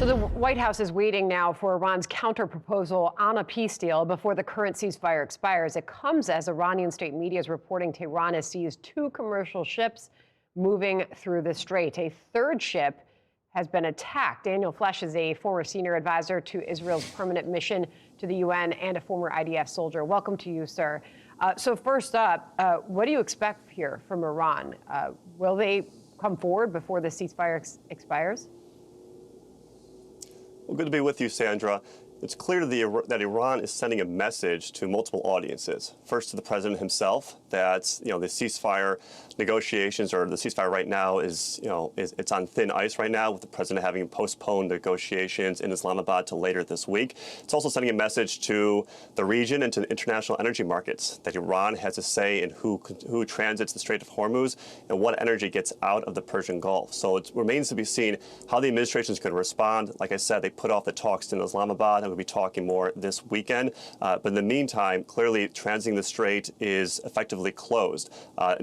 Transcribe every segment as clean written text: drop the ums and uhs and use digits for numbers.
So the White House is waiting now for Iran's counterproposal on a peace deal before the current ceasefire expires. It comes as Iranian state media is reporting Tehran has seized 2 commercial ships moving through the strait. A third ship has been attacked. Daniel Flesch is a former senior advisor to Israel's permanent mission to the UN and a former IDF soldier. Welcome to you, sir. So first up, what do you expect here from Iran? Will they come forward before the ceasefire expires? Well, good to be with you, Sandra. It's clear that Iran is sending a message to multiple audiences. First, to the president himself, that the ceasefire negotiations, or the ceasefire right now, it's on thin ice right now, with the president having postponed negotiations in Islamabad to later this week. It's also sending a message to the region and to the international energy markets that Iran has a say in who transits the Strait of Hormuz and what energy gets out of the Persian Gulf. So it remains to be seen how the administration is going to respond. Like I said, they put off the talks in Islamabad. We'll be talking more this weekend. But in the meantime, clearly transiting the strait is effectively closed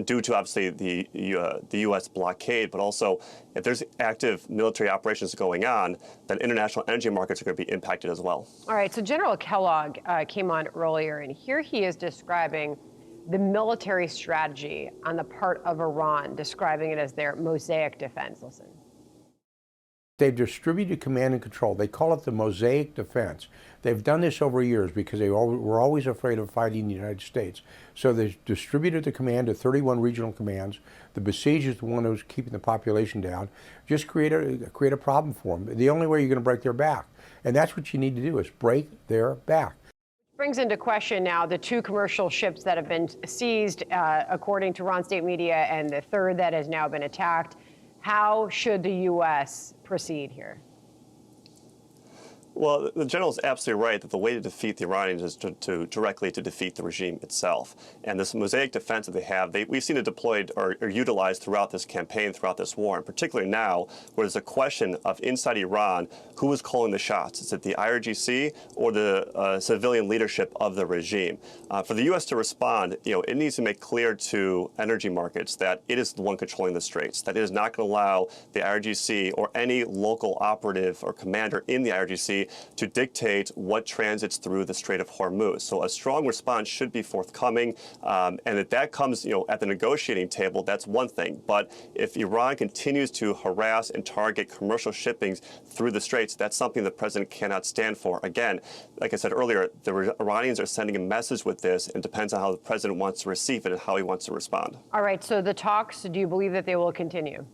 due to obviously the U.S. blockade, but also if there's active military operations going on, then international energy markets are going to be impacted as well. All right, so General Kellogg came on earlier, and here he is describing the military strategy on the part of Iran, describing it as their mosaic defense. Listen. They've distributed command and control. They call it the mosaic defense. They've done this over years because they were always afraid of fighting the United States. So they distributed the command to 31 regional commands. The besieged is the one who's keeping the population down. Just create a problem for them. The only way you're going to break their back. And that's what you need to do, is break their back. Brings into question now the 2 commercial ships that have been seized, according to Iran state media, and the third that has now been attacked. How should the U.S. proceed here? Well, the general is absolutely right that the way to defeat the Iranians is directly to defeat the regime itself. And this mosaic defense that they have, we've seen it deployed or utilized throughout this campaign, throughout this war, and particularly now, where there's a question of inside Iran, who is calling the shots? Is it the IRGC or the civilian leadership of the regime? For the U.S. to respond, it needs to make clear to energy markets that it is the one controlling the straits, that it is not going to allow the IRGC or any local operative or commander in the IRGC to dictate what transits through the Strait of Hormuz. So a strong response should be forthcoming, and if that comes, at the negotiating table, that's one thing. But if Iran continues to harass and target commercial shippings through the straits, that's something the president cannot stand for. Again, like I said earlier, the Iranians are sending a message with this, and it depends on how the president wants to receive it and how he wants to respond. All right, so the talks, do you believe that they will continue?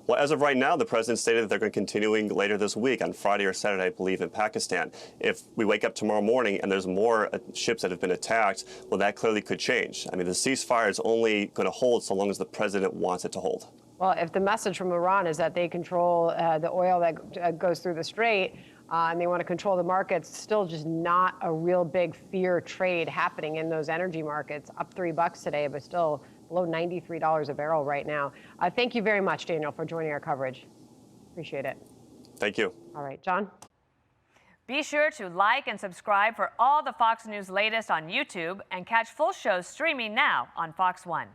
Well, as of right now, the president stated that they're going to continuing later this week, on Friday or Saturday, I believe, in Pakistan. If we wake up tomorrow morning and there's more ships that have been attacked, well, that clearly could change. I mean, the ceasefire is only going to hold so long as the president wants it to hold. Well, if the message from Iran is that they control the oil that goes through the strait, and they want to control the markets, still just not a real big fear trade happening in those energy markets. Up $3 today, but still below $93 a barrel right now. Thank you very much, Daniel, for joining our coverage. Appreciate it. Thank you. All right, John? Be sure to like and subscribe for all the Fox News latest on YouTube, and catch full shows streaming now on Fox One.